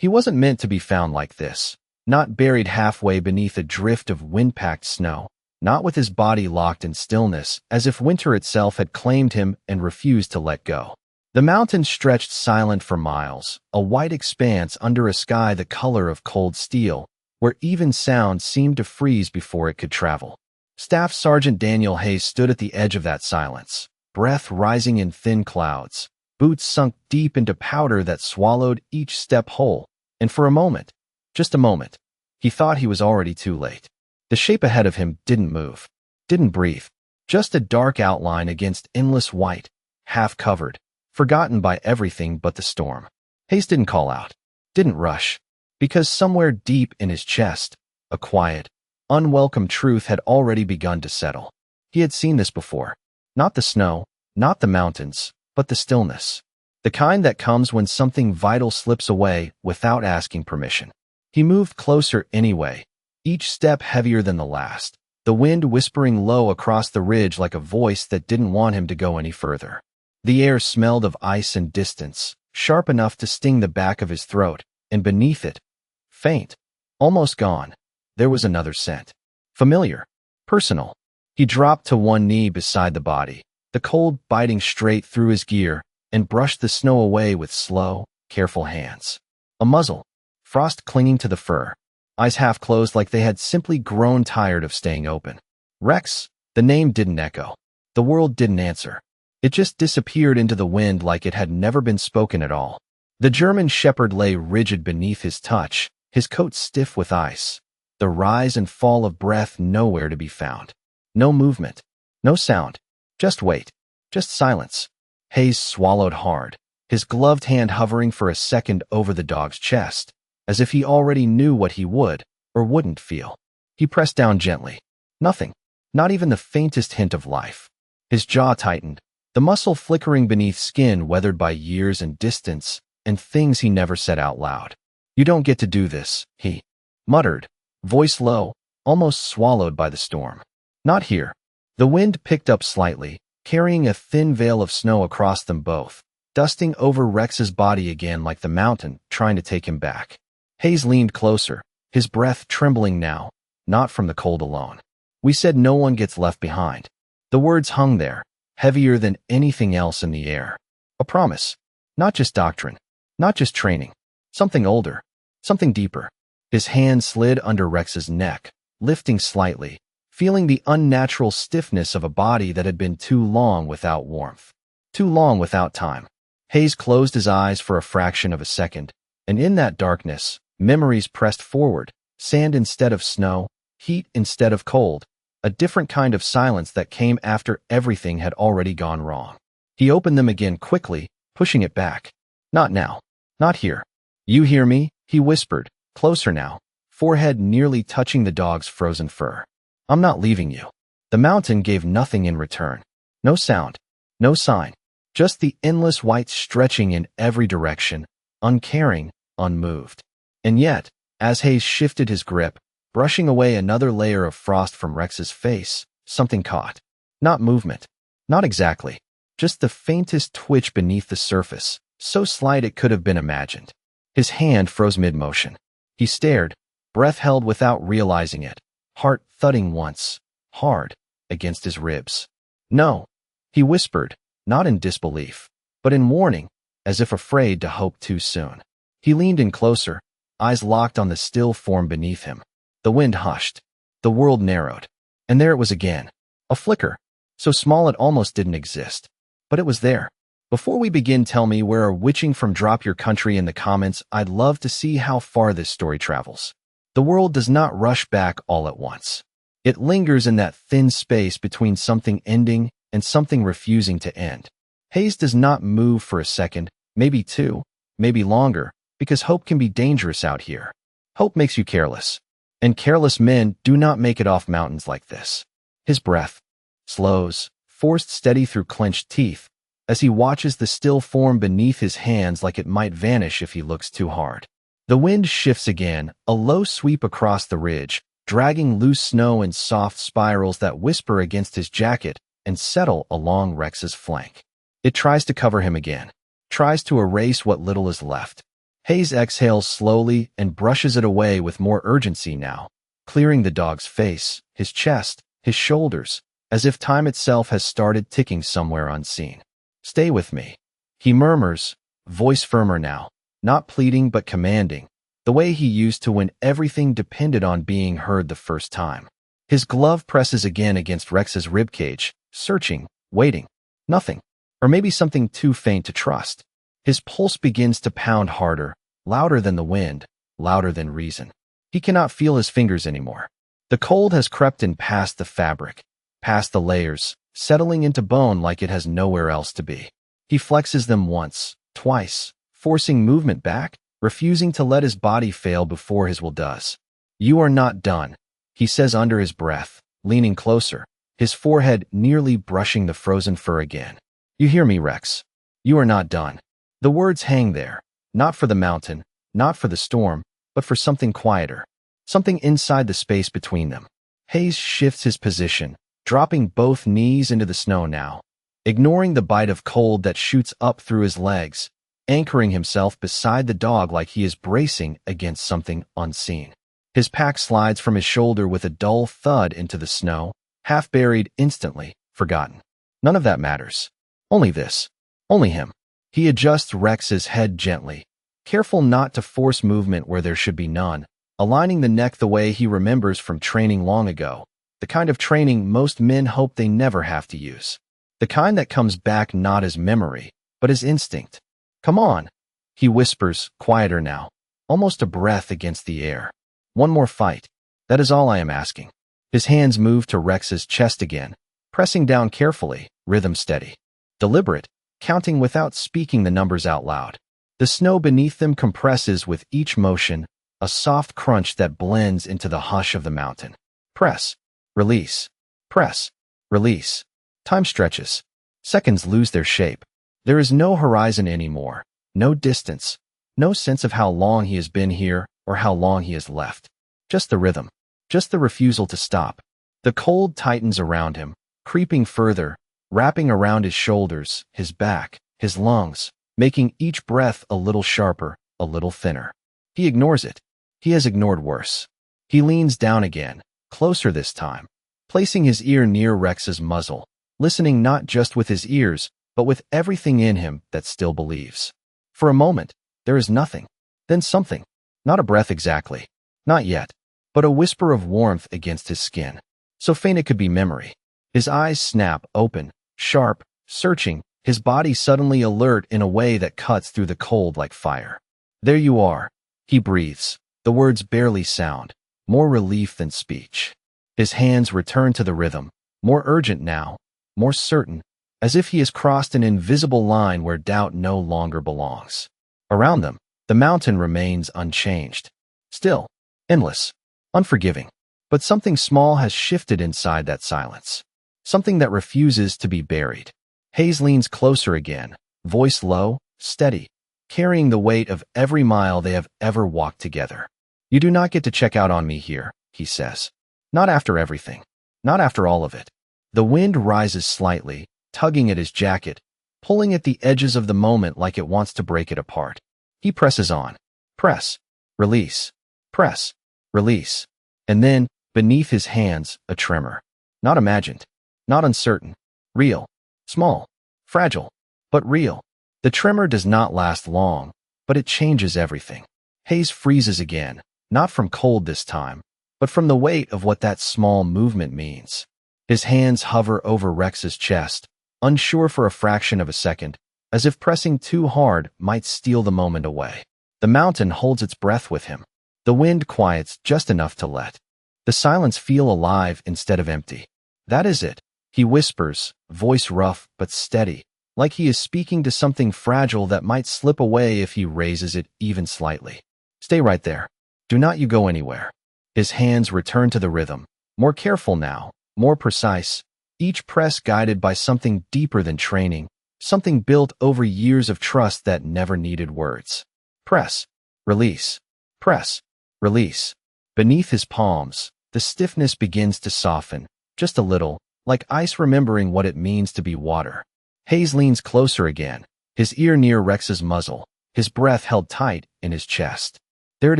He wasn't meant to be found like this, not buried halfway beneath a drift of wind-packed snow, not with his body locked in stillness, as if winter itself had claimed him and refused to let go. The mountains stretched silent for miles, a white expanse under a sky the color of cold steel, where even sound seemed to freeze before it could travel. Staff Sergeant Daniel Hayes stood at the edge of that silence, breath rising in thin clouds, boots sunk deep into powder that swallowed each step whole, and for a moment, just a moment, he thought he was already too late. The shape ahead of him didn't move, didn't breathe, just a dark outline against endless white, half-covered, forgotten by everything but the storm. Hayes didn't call out, didn't rush, because somewhere deep in his chest, a quiet, unwelcome truth had already begun to settle. He had seen this before. Not the snow, not the mountains, but the stillness. The kind that comes when something vital slips away without asking permission. He moved closer anyway, each step heavier than the last, the wind whispering low across the ridge like a voice that didn't want him to go any further. The air smelled of ice and distance, sharp enough to sting the back of his throat, and beneath it, faint, almost gone, there was another scent. Familiar, personal. He dropped to one knee beside the body, the cold biting straight through his gear, and brushed the snow away with slow, careful hands. A muzzle, frost clinging to the fur, eyes half closed like they had simply grown tired of staying open. Rex, the name didn't echo. The world didn't answer. It just disappeared into the wind like it had never been spoken at all. The German shepherd lay rigid beneath his touch, his coat stiff with ice, the rise and fall of breath nowhere to be found. No movement, no sound, just wait, just silence. Hayes swallowed hard, his gloved hand hovering for a second over the dog's chest, as if he already knew what he would or wouldn't feel. He pressed down gently. Nothing, not even the faintest hint of life. His jaw tightened, the muscle flickering beneath skin weathered by years and distance and things he never said out loud. "You don't get to do this," he muttered, voice low, almost swallowed by the storm. "Not here." The wind picked up slightly, carrying a thin veil of snow across them both, dusting over Rex's body again like the mountain trying to take him back. Hayes leaned closer, his breath trembling now, not from the cold alone. "We said no one gets left behind." The words hung there, heavier than anything else in the air. A promise. Not just doctrine. Not just training. Something older. Something deeper. His hand slid under Rex's neck, lifting slightly, feeling the unnatural stiffness of a body that had been too long without warmth. Too long without time. Hayes closed his eyes for a fraction of a second, and in that darkness, memories pressed forward, sand instead of snow, heat instead of cold, a different kind of silence that came after everything had already gone wrong. He opened them again quickly, pushing it back. "Not now. Not here." "You hear me?" he whispered, closer now, forehead nearly touching the dog's frozen fur. "I'm not leaving you." The mountain gave nothing in return. No sound, no sign, just the endless white stretching in every direction, uncaring, unmoved. And yet, as Hayes shifted his grip, brushing away another layer of frost from Rex's face, something caught. Not movement. Not exactly. Just the faintest twitch beneath the surface, so slight it could have been imagined. His hand froze mid-motion. He stared, breath held without realizing it, heart thudding once, hard, against his ribs. "No," he whispered, not in disbelief, but in warning, as if afraid to hope too soon. He leaned in closer, eyes locked on the still form beneath him. The wind hushed. The world narrowed. And there it was again. A flicker, so small it almost didn't exist. But it was there. Before we begin, tell me where are witching from. Drop your country in the comments. I'd love to see how far this story travels. The world does not rush back all at once. It lingers in that thin space between something ending and something refusing to end. Hayes does not move for a second, maybe two, maybe longer, because hope can be dangerous out here. Hope makes you careless. And careless men do not make it off mountains like this. His breath slows, forced steady through clenched teeth, as he watches the still form beneath his hands like it might vanish if he looks too hard. The wind shifts again, a low sweep across the ridge, dragging loose snow in soft spirals that whisper against his jacket and settle along Rex's flank. It tries to cover him again, tries to erase what little is left. Hayes exhales slowly and brushes it away with more urgency now, clearing the dog's face, his chest, his shoulders, as if time itself has started ticking somewhere unseen. Stay with me, he murmurs, voice firmer now, not pleading but commanding, the way he used to when everything depended on being heard the first time. His glove presses again against Rex's ribcage, searching, waiting. Nothing. Or maybe something too faint to trust. His pulse begins to pound harder, louder than the wind, louder than reason. He cannot feel his fingers anymore. The cold has crept in past the fabric, past the layers, settling into bone like it has nowhere else to be. He flexes them once, twice, forcing movement back, refusing to let his body fail before his will does. You are not done, he says under his breath, leaning closer, his forehead nearly brushing the frozen fur again. You hear me, Rex? You are not done. The words hang there, not for the mountain, not for the storm, but for something quieter, something inside the space between them. Hayes shifts his position, dropping both knees into the snow now, ignoring the bite of cold that shoots up through his legs, anchoring himself beside the dog like he is bracing against something unseen. His pack slides from his shoulder with a dull thud into the snow, half buried instantly, forgotten. None of that matters. Only this. Only him. He adjusts Rex's head gently, careful not to force movement where there should be none, aligning the neck the way he remembers from training long ago, the kind of training most men hope they never have to use. The kind that comes back not as memory, but as instinct. Come on, he whispers, quieter now, almost a breath against the air. One more fight. That is all I am asking. His hands move to Rex's chest again, pressing down carefully, rhythm steady. Deliberate, counting without speaking the numbers out loud. The snow beneath them compresses with each motion, a soft crunch that blends into the hush of the mountain. Press, release, press, release. Time stretches. Seconds lose their shape. There is no horizon anymore, no distance, no sense of how long he has been here or how long he has left. Just the rhythm, just the refusal to stop. The cold tightens around him, creeping further, wrapping around his shoulders, his back, his lungs, making each breath a little sharper, a little thinner. He ignores it. He has ignored worse. He leans down again, closer this time, placing his ear near Rex's muzzle, listening not just with his ears, but with everything in him that still believes. For a moment, there is nothing, then something. Not a breath exactly. Not yet, but a whisper of warmth against his skin. So faint it could be memory. His eyes snap open, sharp, searching, his body suddenly alert in a way that cuts through the cold like fire. There you are, he breathes. The words barely sound, more relief than speech. His hands return to the rhythm, more urgent now, more certain, as if he has crossed an invisible line where doubt no longer belongs. Around them, the mountain remains unchanged. Still, endless, unforgiving. But something small has shifted inside that silence. Something that refuses to be buried. Hayes leans closer again, voice low, steady, carrying the weight of every mile they have ever walked together. You do not get to check out on me here, he says. Not after everything. Not after all of it. The wind rises slightly, tugging at his jacket, pulling at the edges of the moment like it wants to break it apart. He presses on. Press. Release. Press. Release. And then, beneath his hands, a tremor. Not imagined. Not uncertain. Real. Small. Fragile. But real. The tremor does not last long, but it changes everything. Hayes freezes again, not from cold this time, but from the weight of what that small movement means. His hands hover over Rex's chest, unsure for a fraction of a second, as if pressing too hard might steal the moment away. The mountain holds its breath with him. The wind quiets just enough to let the silence feel alive instead of empty. That is it, he whispers, voice rough but steady, like he is speaking to something fragile that might slip away if he raises it even slightly. Stay right there. Do not you go anywhere. His hands return to the rhythm, more careful now, more precise, each press guided by something deeper than training, something built over years of trust that never needed words. Press. Release. Press. Release. Beneath his palms, the stiffness begins to soften, just a little, like ice remembering what it means to be water. Hayes leans closer again, his ear near Rex's muzzle, his breath held tight in his chest. There it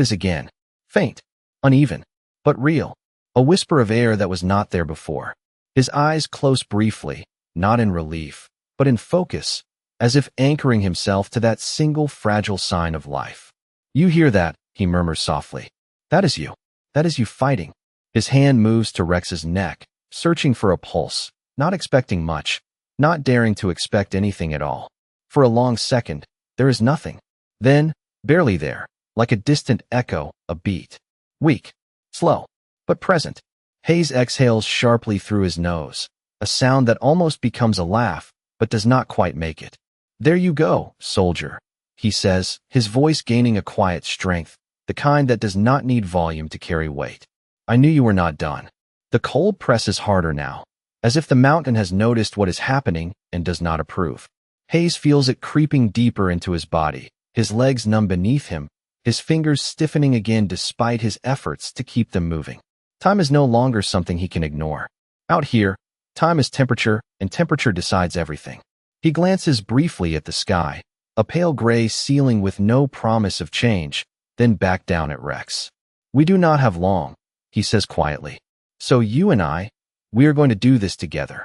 is again. Faint, uneven, but real. A whisper of air that was not there before. His eyes close briefly, not in relief, but in focus, as if anchoring himself to that single fragile sign of life. You hear that, he murmurs softly. That is you. That is you fighting. His hand moves to Rex's neck, searching for a pulse, not expecting much, not daring to expect anything at all. For a long second, there is nothing. Then, barely there, like a distant echo, a beat. Weak, slow, but present. Hayes exhales sharply through his nose, a sound that almost becomes a laugh, but does not quite make it. There you go, soldier, he says, his voice gaining a quiet strength, the kind that does not need volume to carry weight. I knew you were not done. The cold presses harder now, as if the mountain has noticed what is happening and does not approve. Hayes feels it creeping deeper into his body, his legs numb beneath him, his fingers stiffening again despite his efforts to keep them moving. Time is no longer something he can ignore. Out here, time is temperature, and temperature decides everything. He glances briefly at the sky, a pale gray ceiling with no promise of change, then back down at Rex. We do not have long, he says quietly. So you and we are going to do this together.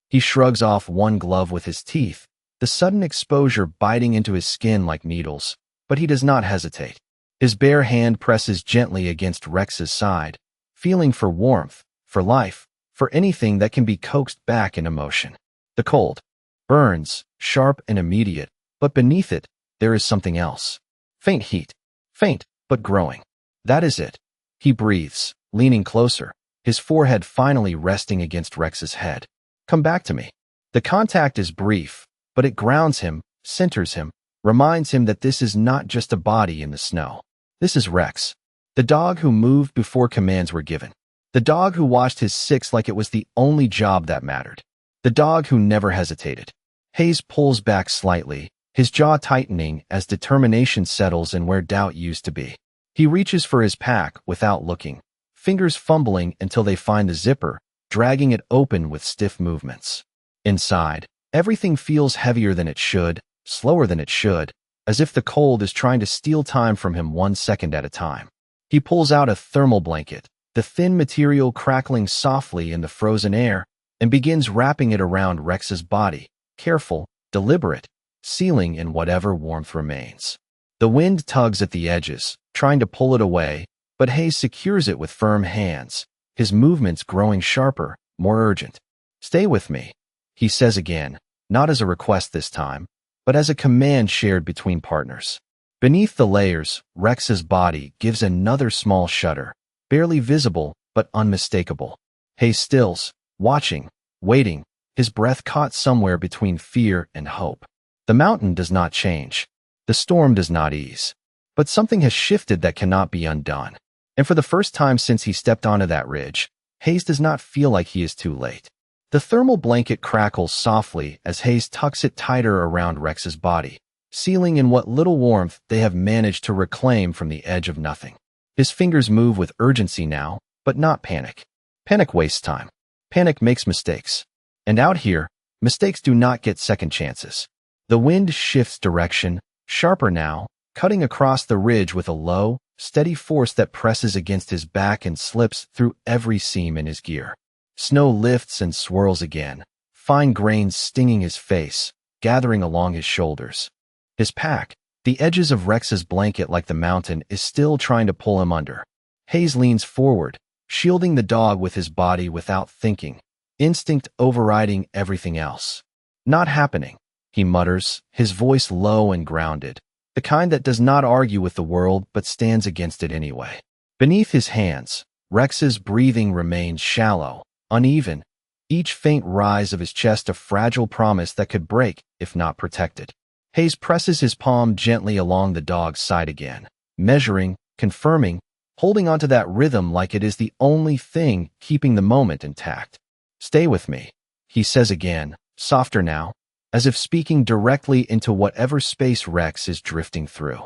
He shrugs off one glove with his teeth, the sudden exposure biting into his skin like needles, but he does not hesitate. His bare hand presses gently against Rex's side, feeling for warmth, for life, for anything that can be coaxed back in emotion. The cold burns, sharp and immediate, but beneath it, there is something else. Faint heat. Faint, but growing. That is it. He breathes, leaning closer, his forehead finally resting against Rex's head. Come back to me. The contact is brief, but it grounds him, centers him, reminds him that this is not just a body in the snow. This is Rex, the dog who moved before commands were given. The dog who watched his six like it was the only job that mattered. The dog who never hesitated. Hayes pulls back slightly, his jaw tightening as determination settles in where doubt used to be. He reaches for his pack without looking, fingers fumbling until they find the zipper, dragging it open with stiff movements. Inside, everything feels heavier than it should, slower than it should, as if the cold is trying to steal time from him 1 second at a time. He pulls out a thermal blanket, the thin material crackling softly in the frozen air, and begins wrapping it around Rex's body, careful, deliberate, sealing in whatever warmth remains. The wind tugs at the edges, trying to pull it away, but Hayes secures it with firm hands, his movements growing sharper, more urgent. Stay with me, he says again, not as a request this time, but as a command shared between partners. Beneath the layers, Rex's body gives another small shudder, barely visible but unmistakable. Hayes stills, watching, waiting, his breath caught somewhere between fear and hope. The mountain does not change. The storm does not ease. But something has shifted that cannot be undone. And for the first time since he stepped onto that ridge, Hayes does not feel like he is too late. The thermal blanket crackles softly as Hayes tucks it tighter around Rex's body, sealing in what little warmth they have managed to reclaim from the edge of nothing. His fingers move with urgency now, but not panic. Panic wastes time. Panic makes mistakes. And out here, mistakes do not get second chances. The wind shifts direction, sharper now, cutting across the ridge with a low, steady force that presses against his back and slips through every seam in his gear. Snow lifts and swirls again, fine grains stinging his face, gathering along his shoulders. His pack, the edges of Rex's blanket like the mountain, is still trying to pull him under. Hayes leans forward, shielding the dog with his body without thinking, instinct overriding everything else. Not happening, he mutters, his voice low and grounded, the kind that does not argue with the world but stands against it anyway. Beneath his hands, Rex's breathing remains shallow, uneven, each faint rise of his chest a fragile promise that could break if not protected. Hayes presses his palm gently along the dog's side again, measuring, confirming, holding onto that rhythm like it is the only thing keeping the moment intact. Stay with me, he says again, softer now, as if speaking directly into whatever space Rex is drifting through.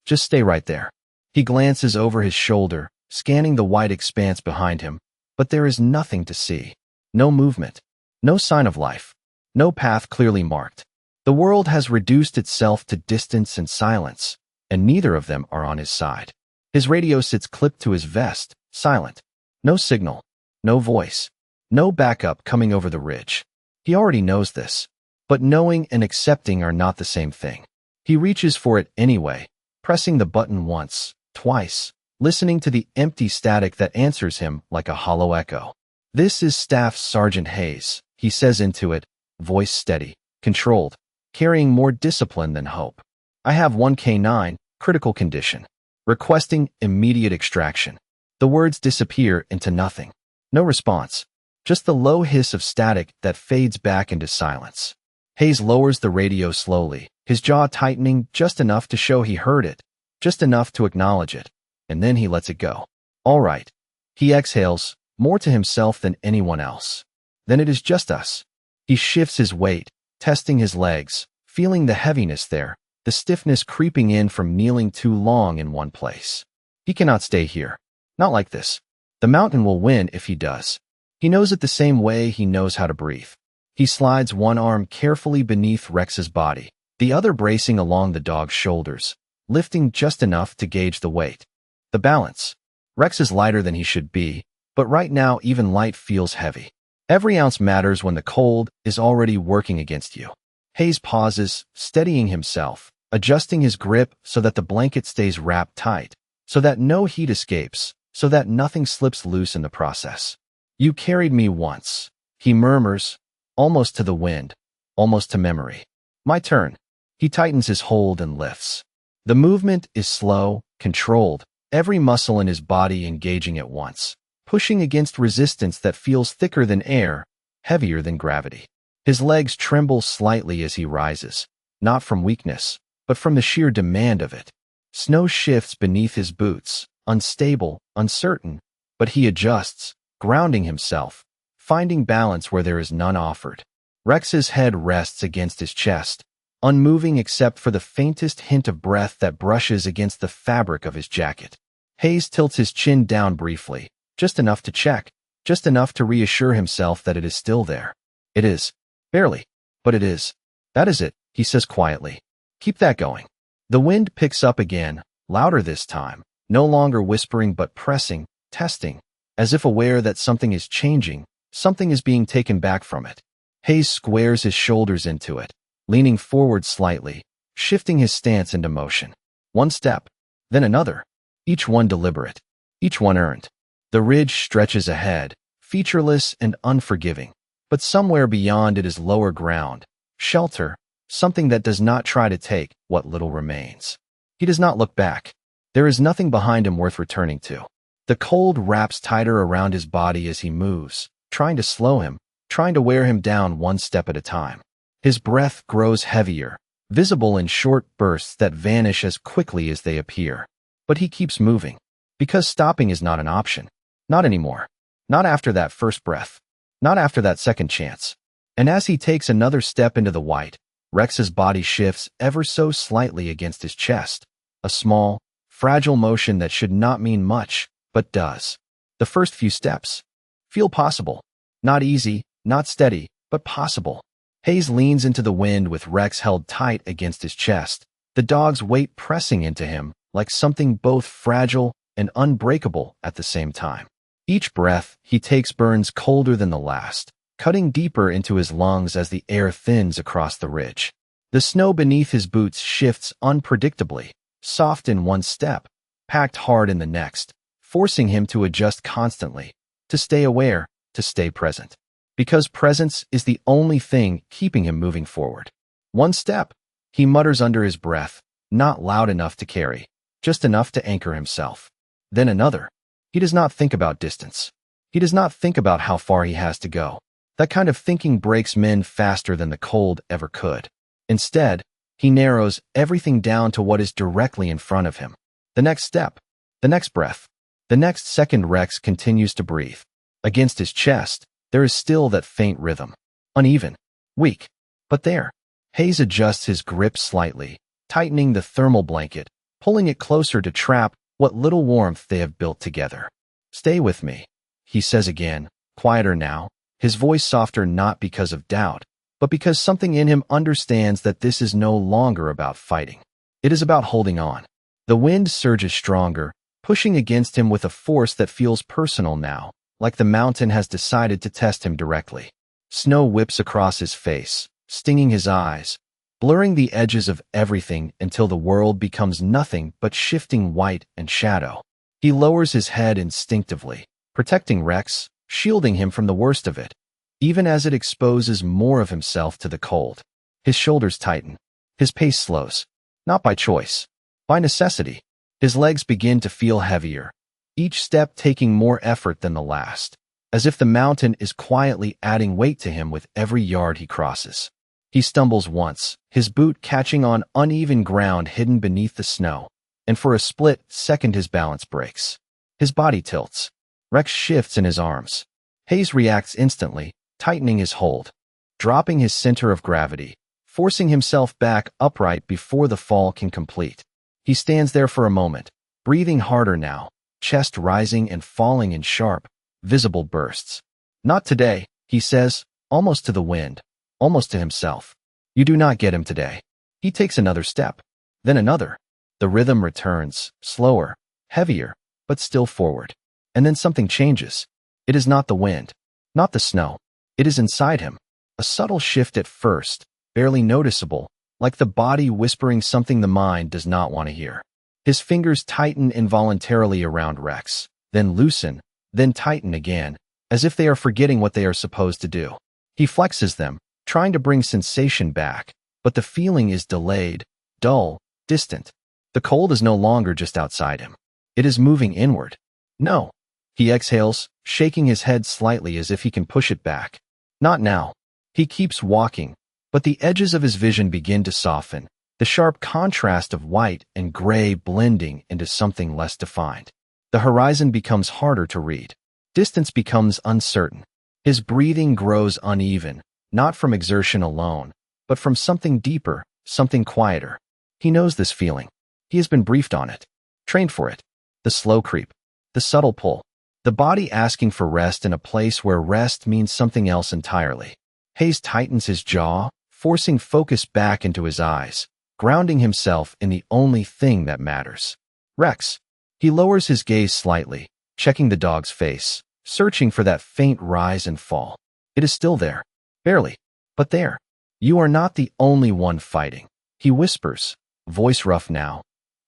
Just stay right there. He glances over his shoulder, scanning the white expanse behind him, but there is nothing to see. No movement. No sign of life. No path clearly marked. The world has reduced itself to distance and silence, and neither of them are on his side. His radio sits clipped to his vest, silent. No signal, no voice, no backup coming over the ridge. He already knows this, but knowing and accepting are not the same thing. He reaches for it anyway, pressing the button once, twice, listening to the empty static that answers him like a hollow echo. "This is Staff Sergeant Hayes," he says into it, voice steady, controlled, carrying more discipline than hope. "I have 1K9, critical condition. Requesting immediate extraction." The words disappear into nothing. No response, just the low hiss of static that fades back into silence. Hayes lowers the radio slowly, his jaw tightening just enough to show he heard it, just enough to acknowledge it, and then he lets it go. "All right." He exhales, more to himself than anyone else. "Then it is just us." He shifts his weight, testing his legs, feeling the heaviness there, the stiffness creeping in from kneeling too long in one place. He cannot stay here. Not like this. The mountain will win if he does. He knows it the same way he knows how to breathe. He slides one arm carefully beneath Rex's body, the other bracing along the dog's shoulders, lifting just enough to gauge the weight. The balance. Rex is lighter than he should be, but right now even light feels heavy. Every ounce matters when the cold is already working against you. Hayes pauses, steadying himself, adjusting his grip so that the blanket stays wrapped tight, so that no heat escapes, so that nothing slips loose in the process. "You carried me once," he murmurs, almost to the wind, almost to memory. "My turn." He tightens his hold and lifts. The movement is slow, controlled, every muscle in his body engaging at once, pushing against resistance that feels thicker than air, heavier than gravity. His legs tremble slightly as he rises, not from weakness, but from the sheer demand of it. Snow shifts beneath his boots, unstable, uncertain, but he adjusts, grounding himself, finding balance where there is none offered. Rex's head rests against his chest, unmoving except for the faintest hint of breath that brushes against the fabric of his jacket. Hayes tilts his chin down briefly, just enough to check, just enough to reassure himself that it is still there. It is. Barely. But it is. "That is it," he says quietly. "Keep that going." The wind picks up again, louder this time, no longer whispering but pressing, testing, as if aware that something is changing, something is being taken back from it. Hayes squares his shoulders into it, leaning forward slightly, shifting his stance into motion. One step, then another, each one deliberate, each one earned. The ridge stretches ahead, featureless and unforgiving, but somewhere beyond it is lower ground, shelter, something that does not try to take what little remains. He does not look back. There is nothing behind him worth returning to. The cold wraps tighter around his body as he moves, trying to slow him, trying to wear him down one step at a time. His breath grows heavier, visible in short bursts that vanish as quickly as they appear. But he keeps moving, because stopping is not an option. Not anymore. Not after that first breath. Not after that second chance. And as he takes another step into the white, Rex's body shifts ever so slightly against his chest. A small, fragile motion that should not mean much, but does. The first few steps feel possible. Not easy, not steady, but possible. Hayes leans into the wind with Rex held tight against his chest, the dog's weight pressing into him like something both fragile and unbreakable at the same time. Each breath he takes burns colder than the last, cutting deeper into his lungs as the air thins across the ridge. The snow beneath his boots shifts unpredictably, soft in one step, packed hard in the next, forcing him to adjust constantly, to stay aware, to stay present. Because presence is the only thing keeping him moving forward. One step, he mutters under his breath, not loud enough to carry, just enough to anchor himself. Then another. He does not think about distance. He does not think about how far he has to go. That kind of thinking breaks men faster than the cold ever could. Instead, he narrows everything down to what is directly in front of him. The next step, the next breath, the next second. Rex continues to breathe. Against his chest, there is still that faint rhythm. Uneven, weak, but there. Hayes adjusts his grip slightly, tightening the thermal blanket, pulling it closer to trap what little warmth they have built together. "Stay with me," he says again, quieter now, his voice softer not because of doubt, but because something in him understands that this is no longer about fighting. It is about holding on. The wind surges stronger, pushing against him with a force that feels personal now, like the mountain has decided to test him directly. Snow whips across his face, stinging his eyes, blurring the edges of everything until the world becomes nothing but shifting white and shadow. He lowers his head instinctively, protecting Rex, shielding him from the worst of it, even as it exposes more of himself to the cold. His shoulders tighten. His pace slows. Not by choice, by necessity. His legs begin to feel heavier, each step taking more effort than the last, as if the mountain is quietly adding weight to him with every yard he crosses. He stumbles once, his boot catching on uneven ground hidden beneath the snow, and for a split second his balance breaks. His body tilts. Rex shifts in his arms. Hayes reacts instantly, tightening his hold, dropping his center of gravity, forcing himself back upright before the fall can complete. He stands there for a moment, breathing harder now, chest rising and falling in sharp, visible bursts. "Not today," he says, almost to the wind, almost to himself. "You do not get him today." He takes another step, then another. The rhythm returns, slower, heavier, but still forward. And then something changes. It is not the wind, not the snow. It is inside him. A subtle shift at first, barely noticeable, like the body whispering something the mind does not want to hear. His fingers tighten involuntarily around Rex, then loosen, then tighten again, as if they are forgetting what they are supposed to do. He flexes them, trying to bring sensation back, but the feeling is delayed, dull, distant. The cold is no longer just outside him. It is moving inward. "No." He exhales, shaking his head slightly as if he can push it back. "Not now." He keeps walking, but the edges of his vision begin to soften, the sharp contrast of white and gray blending into something less defined. The horizon becomes harder to read. Distance becomes uncertain. His breathing grows uneven, not from exertion alone, but from something deeper, something quieter. He knows this feeling. He has been briefed on it, trained for it. The slow creep, the subtle pull, the body asking for rest in a place where rest means something else entirely. Hayes tightens his jaw, forcing focus back into his eyes, grounding himself in the only thing that matters. Rex. He lowers his gaze slightly, checking the dog's face, searching for that faint rise and fall. It is still there. Barely, but there. "You are not the only one fighting," he whispers, voice rough now,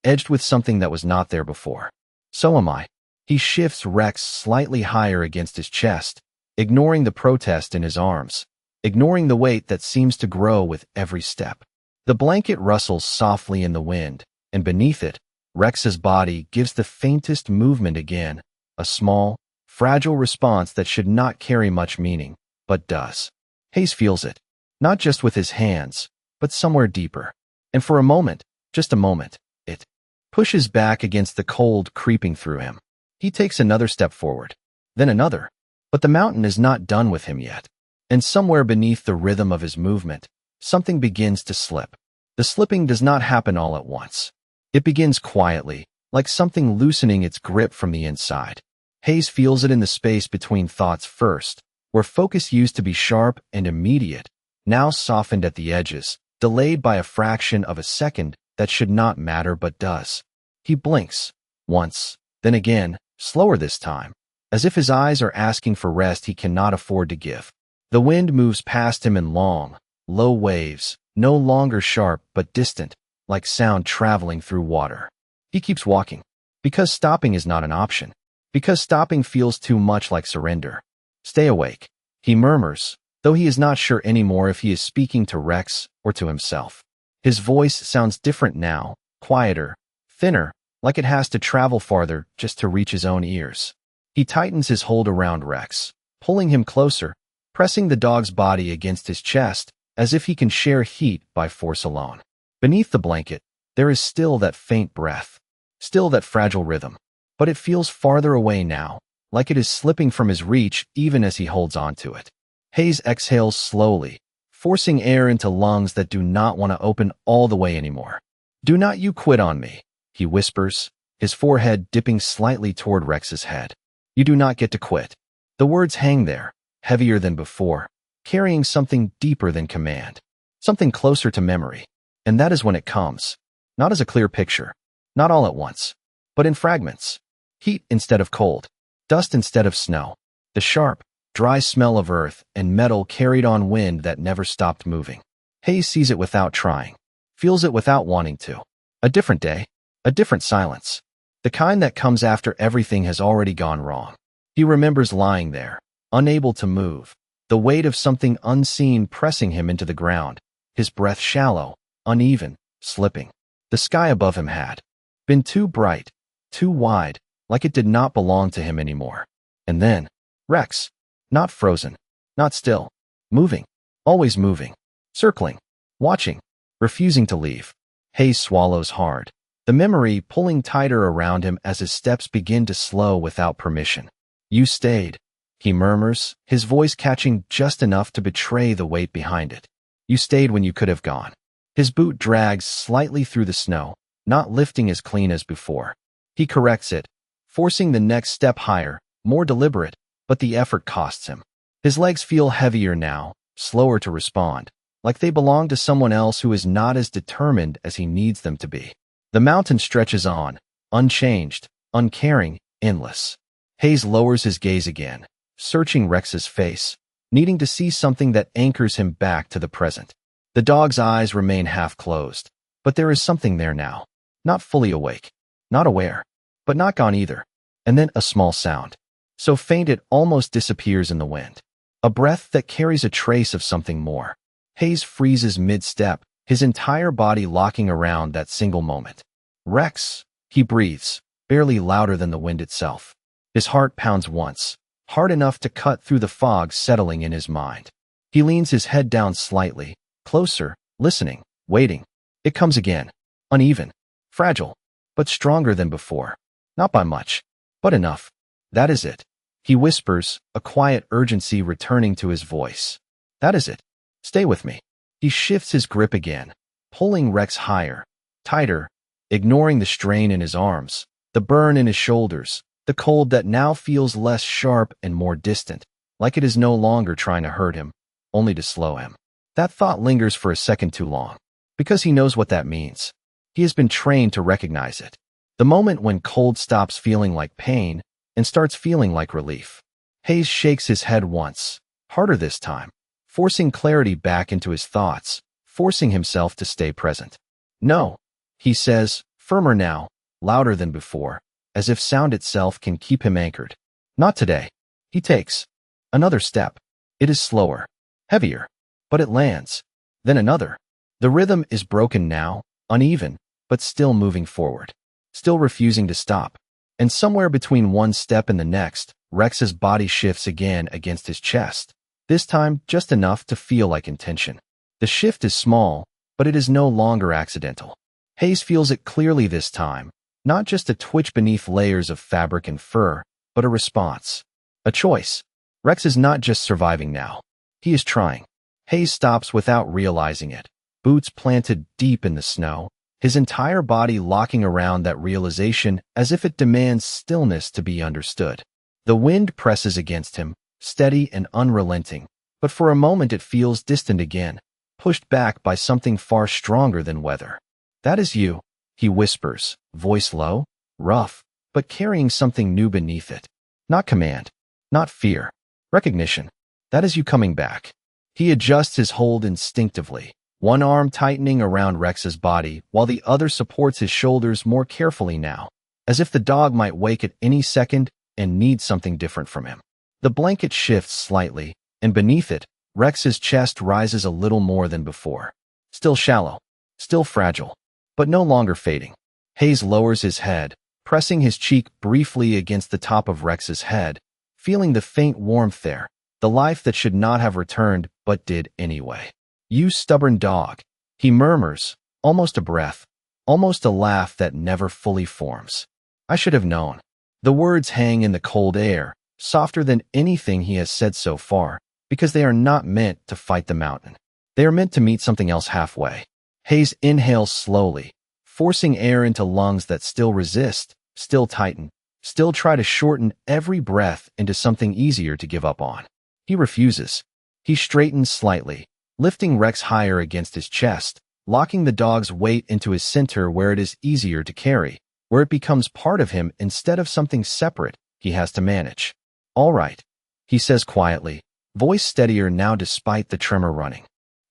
edged with something that was not there before. "So am I." He shifts Rex slightly higher against his chest, ignoring the protest in his arms, ignoring the weight that seems to grow with every step. The blanket rustles softly in the wind, and beneath it, Rex's body gives the faintest movement again, a small, fragile response that should not carry much meaning, but does. Hayes feels it, not just with his hands, but somewhere deeper. And for a moment, just a moment, it pushes back against the cold creeping through him. He takes another step forward, then another. But the mountain is not done with him yet. And somewhere beneath the rhythm of his movement, something begins to slip. The slipping does not happen all at once. It begins quietly, like something loosening its grip from the inside. Hayes feels it in the space between thoughts first, where focus used to be sharp and immediate, now softened at the edges, delayed by a fraction of a second that should not matter but does. He blinks, once, then again, slower this time, as if his eyes are asking for rest he cannot afford to give. The wind moves past him in long, low waves, no longer sharp but distant, like sound traveling through water. He keeps walking, because stopping is not an option, because stopping feels too much like surrender. "Stay awake," he murmurs, though he is not sure anymore if he is speaking to Rex or to himself. His voice sounds different now, quieter, thinner, like it has to travel farther just to reach his own ears. He tightens his hold around Rex, pulling him closer, pressing the dog's body against his chest, as if he can share heat by force alone. Beneath the blanket, there is still that faint breath, still that fragile rhythm, but it feels farther away now, like it is slipping from his reach even as he holds on to it. Hayes exhales slowly, forcing air into lungs that do not want to open all the way anymore. "Do not you quit on me," he whispers, his forehead dipping slightly toward Rex's head. "You do not get to quit." The words hang there, heavier than before, carrying something deeper than command, something closer to memory. And that is when it comes, not as a clear picture, not all at once, but in fragments. Heat instead of cold, dust instead of snow, the sharp, dry smell of earth and metal carried on wind that never stopped moving. Hayes sees it without trying, feels it without wanting to. A different day, a different silence. The kind that comes after everything has already gone wrong. He remembers lying there, unable to move, the weight of something unseen pressing him into the ground, his breath shallow, uneven, slipping. The sky above him had been too bright, too wide, like it did not belong to him anymore. And then, Rex. Not frozen, not still, moving, always moving, circling, watching, refusing to leave. Hayes swallows hard, the memory pulling tighter around him as his steps begin to slow without permission. You stayed, he murmurs, his voice catching just enough to betray the weight behind it. You stayed when you could have gone. His boot drags slightly through the snow, not lifting as clean as before. He corrects it, forcing the next step higher, more deliberate, but the effort costs him. His legs feel heavier now, slower to respond, like they belong to someone else who is not as determined as he needs them to be. The mountain stretches on, unchanged, uncaring, endless. Hayes lowers his gaze again, searching Rex's face, needing to see something that anchors him back to the present. The dog's eyes remain half closed, but there is something there now. Not fully awake, not aware, but not gone either. And then a small sound, so faint it almost disappears in the wind. A breath that carries a trace of something more. Hayes freezes mid-step, his entire body locking around that single moment. Rex, he breathes, barely louder than the wind itself. His heart pounds once, hard enough to cut through the fog settling in his mind. He leans his head down slightly, closer, listening, waiting. It comes again, uneven, fragile, but stronger than before. Not by much, but enough. That is it. He whispers, a quiet urgency returning to his voice. That is it. Stay with me. He shifts his grip again, pulling Rex higher, tighter, ignoring the strain in his arms, the burn in his shoulders, the cold that now feels less sharp and more distant, like it is no longer trying to hurt him, only to slow him. That thought lingers for a second too long, because he knows what that means. He has been trained to recognize it. The moment when cold stops feeling like pain and starts feeling like relief. Hayes shakes his head once, harder this time, forcing clarity back into his thoughts, forcing himself to stay present. No, he says, firmer now, louder than before, as if sound itself can keep him anchored. Not today. He takes another step. It is slower, heavier, but it lands. Then another. The rhythm is broken now, uneven, but still moving forward, still refusing to stop. And somewhere between one step and the next, Rex's body shifts again against his chest, this time just enough to feel like intention. The shift is small, but it is no longer accidental. Hayes feels it clearly this time, not just a twitch beneath layers of fabric and fur, but a response. A choice. Rex is not just surviving now. He is trying. Hayes stops without realizing it, boots planted deep in the snow, his entire body locking around that realization as if it demands stillness to be understood. The wind presses against him, steady and unrelenting, but for a moment it feels distant again, pushed back by something far stronger than weather. That is you, he whispers, voice low, rough, but carrying something new beneath it. Not command, not fear, recognition. That is you coming back. He adjusts his hold instinctively, one arm tightening around Rex's body while the other supports his shoulders more carefully now, as if the dog might wake at any second and need something different from him. The blanket shifts slightly, and beneath it, Rex's chest rises a little more than before. Still shallow, still fragile, but no longer fading. Hayes lowers his head, pressing his cheek briefly against the top of Rex's head, feeling the faint warmth there, the life that should not have returned but did anyway. You stubborn dog, he murmurs, almost a breath, almost a laugh that never fully forms. I should have known. The words hang in the cold air, softer than anything he has said so far, because they are not meant to fight the mountain. They are meant to meet something else halfway. Hayes inhales slowly, forcing air into lungs that still resist, still tighten, still try to shorten every breath into something easier to give up on. He refuses. He straightens slightly, lifting Rex higher against his chest, locking the dog's weight into his center where it is easier to carry, where it becomes part of him instead of something separate he has to manage. "All right," he says quietly, voice steadier now despite the tremor running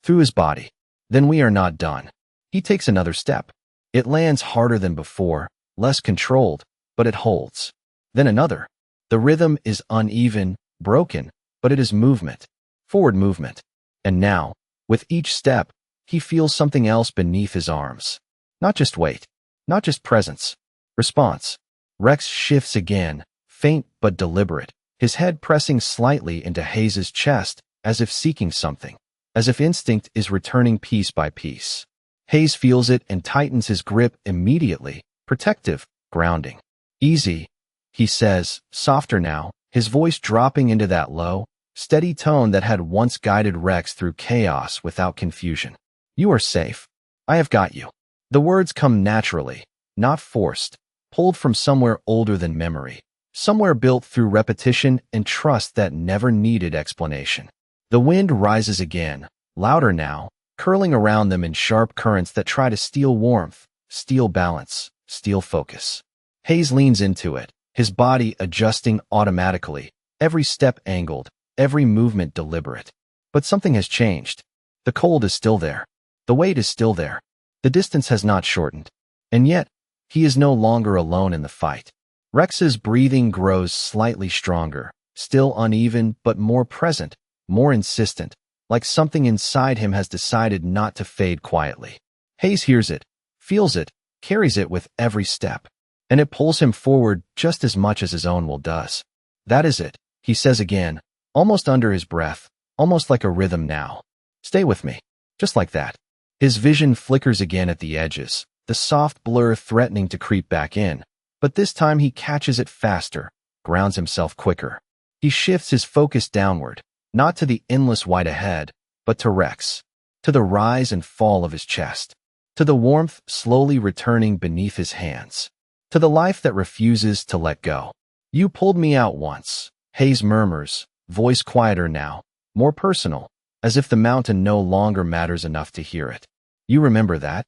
through his body. "Then we are not done." He takes another step. It lands harder than before, less controlled, but it holds. Then another. The rhythm is uneven, broken, but it is movement, forward movement. And now, with each step, he feels something else beneath his arms. Not just weight, not just presence. Response. Rex shifts again, faint but deliberate, his head pressing slightly into Hayes's chest, as if seeking something, as if instinct is returning piece by piece. Hayes feels it and tightens his grip immediately, protective, grounding. "Easy," he says, softer now, his voice dropping into that low, steady tone that had once guided Rex through chaos without confusion. "You are safe. I have got you." The words come naturally, not forced, pulled from somewhere older than memory, somewhere built through repetition and trust that never needed explanation. The wind rises again, louder now, curling around them in sharp currents that try to steal warmth, steal balance, steal focus. Hayes leans into it, his body adjusting automatically, every step angled, every movement deliberate. But something has changed. The cold is still there. The weight is still there. The distance has not shortened. And yet, he is no longer alone in the fight. Rex's breathing grows slightly stronger, still uneven but more present, more insistent, like something inside him has decided not to fade quietly. Hayes hears it, feels it, carries it with every step, and it pulls him forward just as much as his own will does. "That is it," he says again, almost under his breath, almost like a rhythm now. "Stay with me." Just like that. His vision flickers again at the edges, the soft blur threatening to creep back in, but this time he catches it faster, grounds himself quicker. He shifts his focus downward, not to the endless white ahead, but to Rex, to the rise and fall of his chest, to the warmth slowly returning beneath his hands, to the life that refuses to let go. "You pulled me out once," Hayes murmurs, voice quieter now, more personal, as if the mountain no longer matters enough to hear it. "You remember that?"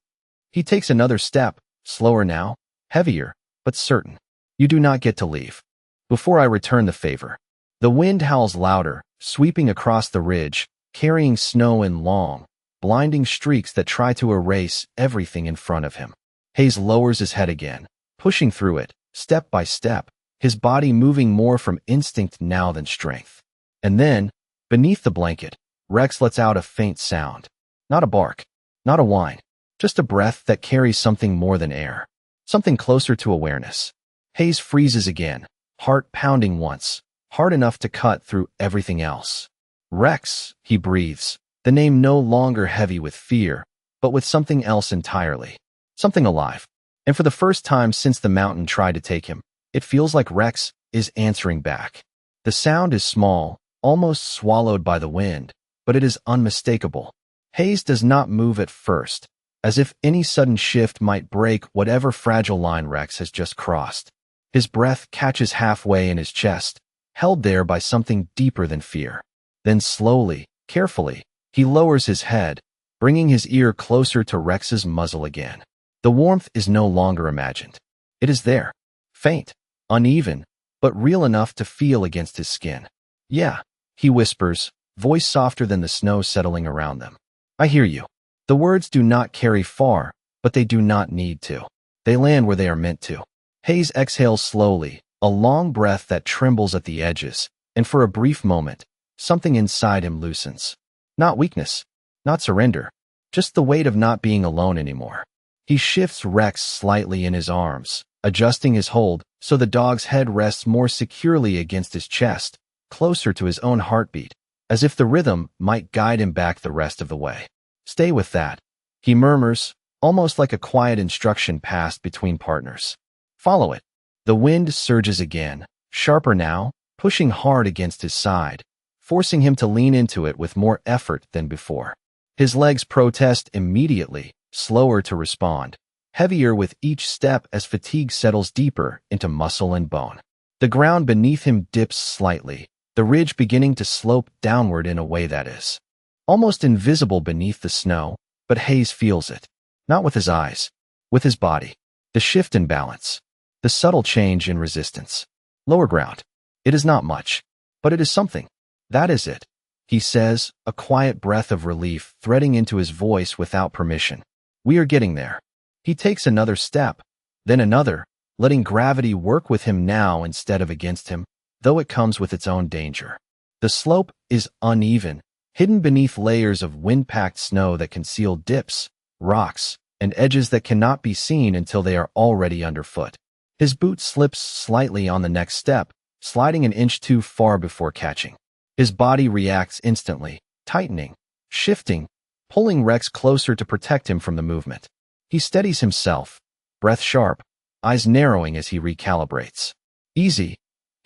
He takes another step, slower now, heavier, but certain. "You do not get to leave before I return the favor." The wind howls louder, sweeping across the ridge, carrying snow in long, blinding streaks that try to erase everything in front of him. Hayes lowers his head again, pushing through it, step by step, his body moving more from instinct now than strength. And then, beneath the blanket, Rex lets out a faint sound. Not a bark, not a whine, just a breath that carries something more than air, something closer to awareness. Hayes freezes again, heart pounding once, hard enough to cut through everything else. "Rex," he breathes, the name no longer heavy with fear, but with something else entirely, something alive. And for the first time since the mountain tried to take him, it feels like Rex is answering back. The sound is small, almost swallowed by the wind, but it is unmistakable. Hayes does not move at first, as if any sudden shift might break whatever fragile line Rex has just crossed. His breath catches halfway in his chest, held there by something deeper than fear. Then slowly, carefully, he lowers his head, bringing his ear closer to Rex's muzzle again. The warmth is no longer imagined. It is there, faint, uneven, but real enough to feel against his skin. "Yeah," he whispers, voice softer than the snow settling around them. "I hear you." The words do not carry far, but they do not need to. They land where they are meant to. Hayes exhales slowly, a long breath that trembles at the edges, and for a brief moment, something inside him loosens. Not weakness, not surrender, just the weight of not being alone anymore. He shifts Rex slightly in his arms, adjusting his hold so the dog's head rests more securely against his chest, closer to his own heartbeat, as if the rhythm might guide him back the rest of the way. "Stay with that," he murmurs, almost like a quiet instruction passed between partners. "Follow it." The wind surges again, sharper now, pushing hard against his side, forcing him to lean into it with more effort than before. His legs protest immediately, slower to respond, heavier with each step as fatigue settles deeper into muscle and bone. The ground beneath him dips slightly, the ridge beginning to slope downward in a way that is almost invisible beneath the snow, but Hayes feels it. Not with his eyes, with his body. The shift in balance. The subtle change in resistance. Lower ground. It is not much, but it is something. That is it, he says, a quiet breath of relief threading into his voice without permission. We are getting there. He takes another step, then another, letting gravity work with him now instead of against him, though it comes with its own danger. The slope is uneven, hidden beneath layers of wind-packed snow that conceal dips, rocks, and edges that cannot be seen until they are already underfoot. His boot slips slightly on the next step, sliding an inch too far before catching. His body reacts instantly, tightening, shifting, pulling Rex closer to protect him from the movement. He steadies himself, breath sharp, eyes narrowing as he recalibrates. Easy,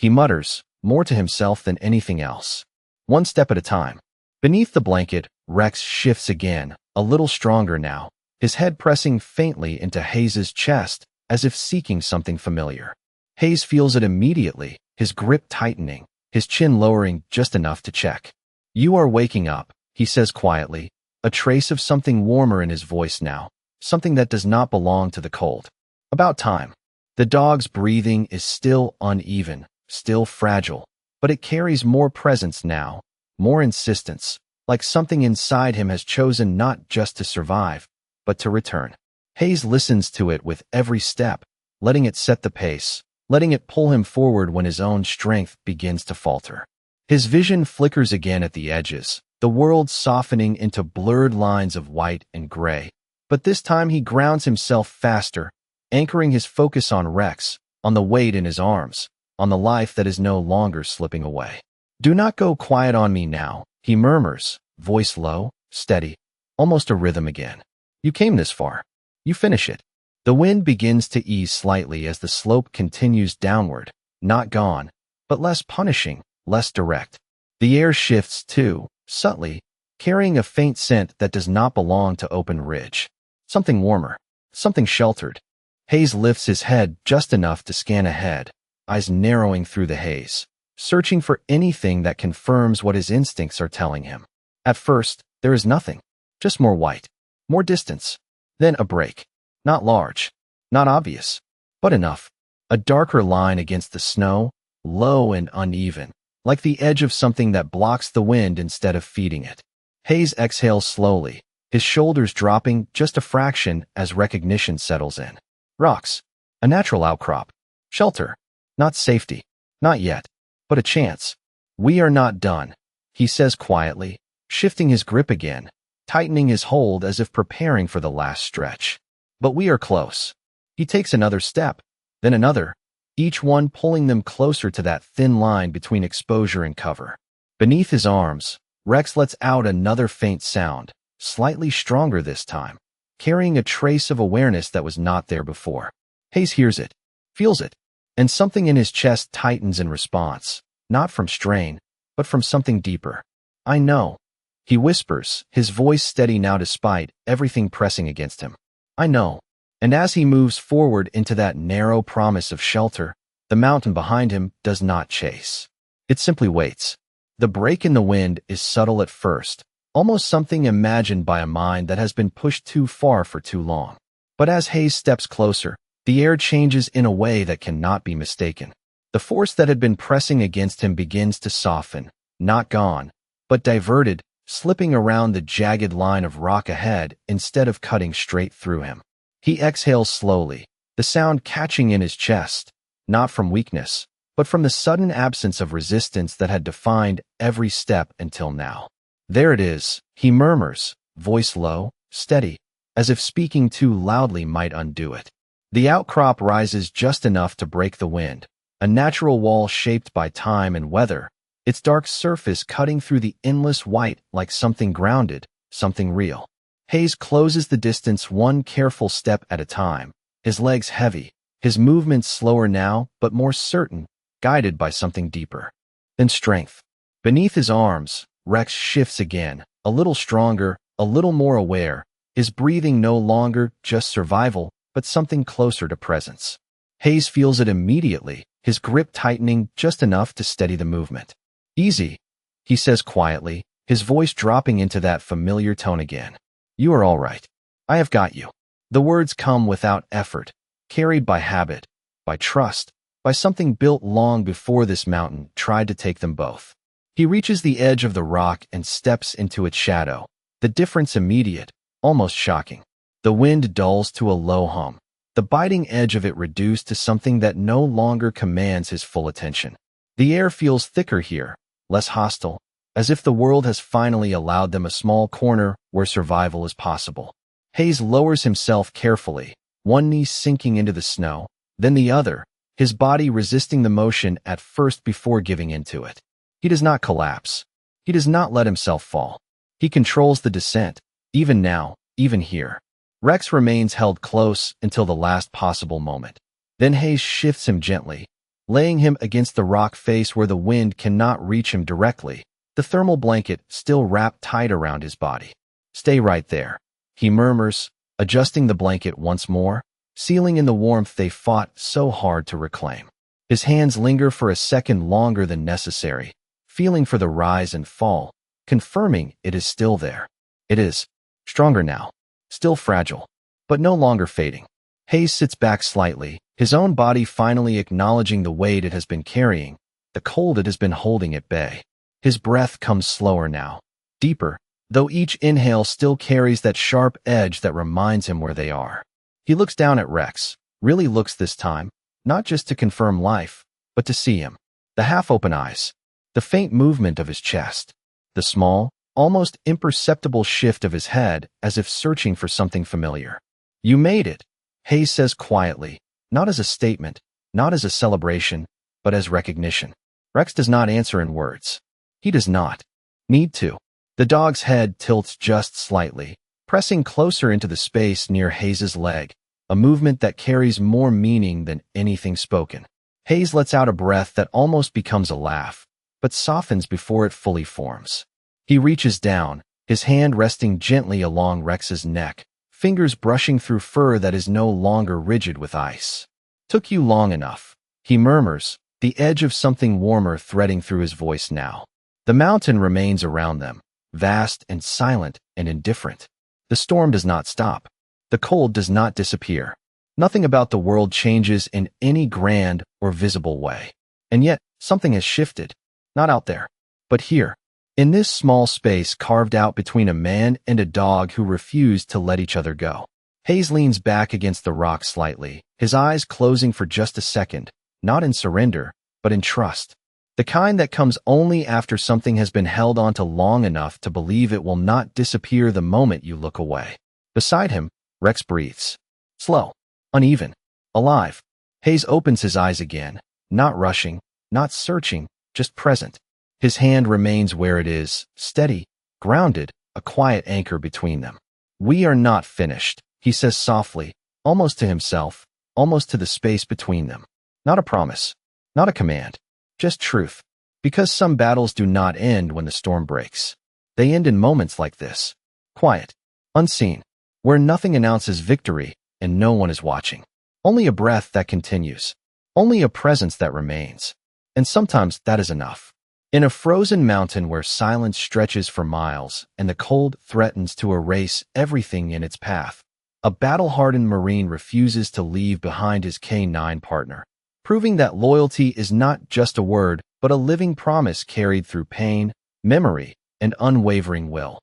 he mutters, more to himself than anything else. One step at a time. Beneath the blanket, Rex shifts again, a little stronger now, his head pressing faintly into Hayes' chest as if seeking something familiar. Hayes feels it immediately, his grip tightening, his chin lowering just enough to check. You are waking up, he says quietly, a trace of something warmer in his voice now, something that does not belong to the cold. About time. The dog's breathing is still uneven, still fragile, but it carries more presence now, more insistence, like something inside him has chosen not just to survive, but to return. Hayes listens to it with every step, letting it set the pace, letting it pull him forward when his own strength begins to falter. His vision flickers again at the edges, the world softening into blurred lines of white and gray. But this time he grounds himself faster, anchoring his focus on Rex, on the weight in his arms, on the life that is no longer slipping away. Do not go quiet on me now, he murmurs, voice low, steady, almost a rhythm again. You came this far. You finish it. The wind begins to ease slightly as the slope continues downward, not gone, but less punishing, less direct. The air shifts too, subtly, carrying a faint scent that does not belong to open ridge. Something warmer, something sheltered. Hayes lifts his head just enough to scan ahead, eyes narrowing through the haze, searching for anything that confirms what his instincts are telling him. At first, there is nothing, just more white, more distance, then a break. Not large, not obvious, but enough. A darker line against the snow, low and uneven, like the edge of something that blocks the wind instead of feeding it. Hayes exhales slowly, his shoulders dropping just a fraction as recognition settles in. Rocks, a natural outcrop, shelter, not safety, not yet, but a chance. We are not done, he says quietly, shifting his grip again, tightening his hold as if preparing for the last stretch. But we are close. He takes another step, then another, each one pulling them closer to that thin line between exposure and cover. Beneath his arms, Rex lets out another faint sound, slightly stronger this time, carrying a trace of awareness that was not there before. Hayes hears it, feels it, and something in his chest tightens in response, not from strain, but from something deeper. I know, he whispers, his voice steady now despite everything pressing against him. I know. And as he moves forward into that narrow promise of shelter, the mountain behind him does not chase. It simply waits. The break in the wind is subtle at first, almost something imagined by a mind that has been pushed too far for too long. But as Hayes steps closer, the air changes in a way that cannot be mistaken. The force that had been pressing against him begins to soften, not gone, but diverted, slipping around the jagged line of rock ahead instead of cutting straight through him. He exhales slowly, the sound catching in his chest, not from weakness, but from the sudden absence of resistance that had defined every step until now. There it is, he murmurs, voice low, steady, as if speaking too loudly might undo it. The outcrop rises just enough to break the wind, a natural wall shaped by time and weather, its dark surface cutting through the endless white like something grounded, something real. Hayes closes the distance one careful step at a time, his legs heavy, his movements slower now but more certain, guided by something deeper than strength. Beneath his arms, Rex shifts again, a little stronger, a little more aware, his breathing no longer just survival, but something closer to presence. Hayes feels it immediately, his grip tightening just enough to steady the movement. Easy, he says quietly, his voice dropping into that familiar tone again. You are all right. I have got you. The words come without effort, carried by habit, by trust, by something built long before this mountain tried to take them both. He reaches the edge of the rock and steps into its shadow, the difference immediate, almost shocking. The wind dulls to a low hum, the biting edge of it reduced to something that no longer commands his full attention. The air feels thicker here, less hostile, as if the world has finally allowed them a small corner where survival is possible. Hayes lowers himself carefully, one knee sinking into the snow, then the other, his body resisting the motion at first before giving into it. He does not collapse. He does not let himself fall. He controls the descent, even now, even here. Rex remains held close until the last possible moment. Then Hayes shifts him gently, laying him against the rock face where the wind cannot reach him directly, the thermal blanket still wrapped tight around his body. Stay right there, he murmurs, adjusting the blanket once more, sealing in the warmth they fought so hard to reclaim. His hands linger for a second longer than necessary, feeling for the rise and fall, confirming it is still there. It is. Stronger now. Still fragile, but no longer fading. Hayes sits back slightly, his own body finally acknowledging the weight it has been carrying, the cold it has been holding at bay. His breath comes slower now, deeper, though each inhale still carries that sharp edge that reminds him where they are. He looks down at Rex, really looks this time, not just to confirm life, but to see him. The half-open eyes, the faint movement of his chest, the small, almost imperceptible shift of his head as if searching for something familiar. You made it, Hayes says quietly, not as a statement, not as a celebration, but as recognition. Rex does not answer in words. He does not need to. The dog's head tilts just slightly, pressing closer into the space near Hayes's leg, a movement that carries more meaning than anything spoken. Hayes lets out a breath that almost becomes a laugh, but softens before it fully forms. He reaches down, his hand resting gently along Rex's neck, fingers brushing through fur that is no longer rigid with ice. Took you long enough, he murmurs, the edge of something warmer threading through his voice now. The mountain remains around them, vast and silent and indifferent. The storm does not stop. The cold does not disappear. Nothing about the world changes in any grand or visible way. And yet, something has shifted. Not out there, but here. In this small space carved out between a man and a dog who refused to let each other go. Hayes leans back against the rock slightly, his eyes closing for just a second, not in surrender, but in trust. The kind that comes only after something has been held onto long enough to believe it will not disappear the moment you look away. Beside him, Rex breathes. Slow, uneven, alive. Hayes opens his eyes again, not rushing, not searching, just present. His hand remains where it is, steady, grounded, a quiet anchor between them. We are not finished, he says softly, almost to himself, almost to the space between them. Not a promise, not a command, just truth. Because some battles do not end when the storm breaks. They end in moments like this. Quiet, unseen, where nothing announces victory and no one is watching. Only a breath that continues. Only a presence that remains. And sometimes that is enough. In a frozen mountain where silence stretches for miles and the cold threatens to erase everything in its path, a battle-hardened Marine refuses to leave behind his K9 partner, proving that loyalty is not just a word, but a living promise carried through pain, memory, and unwavering will.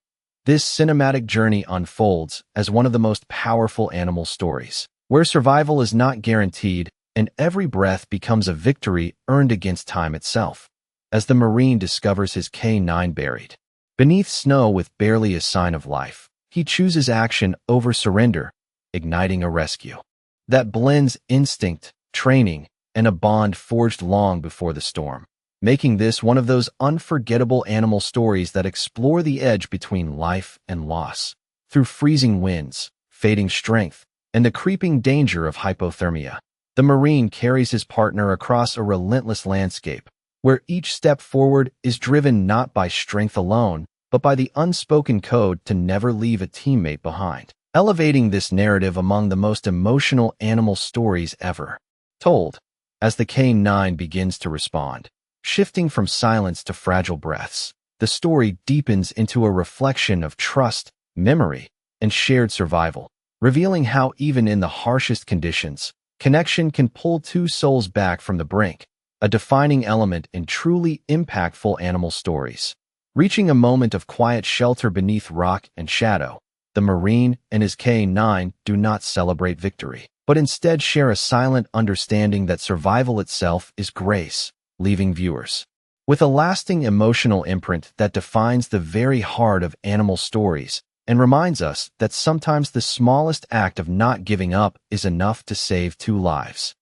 This cinematic journey unfolds as one of the most powerful animal stories, where survival is not guaranteed and every breath becomes a victory earned against time itself. As the Marine discovers his K9 buried beneath snow with barely a sign of life, he chooses action over surrender, igniting a rescue that blends instinct, training, and a bond forged long before the storm, making this one of those unforgettable animal stories that explore the edge between life and loss, through freezing winds, fading strength, and the creeping danger of hypothermia. The Marine carries his partner across a relentless landscape, where each step forward is driven not by strength alone, but by the unspoken code to never leave a teammate behind, elevating this narrative among the most emotional animal stories ever told. As the K9 begins to respond, Shifting from silence to fragile breaths, the story deepens into a reflection of trust, memory, and shared survival, revealing how even in the harshest conditions, connection can pull two souls back from the brink, a defining element in truly impactful animal stories. Reaching a moment of quiet shelter beneath rock and shadow, the Marine and his K9 do not celebrate victory, but instead share a silent understanding that survival itself is grace, leaving viewers with a lasting emotional imprint that defines the very heart of animal stories and reminds us that sometimes the smallest act of not giving up is enough to save two lives.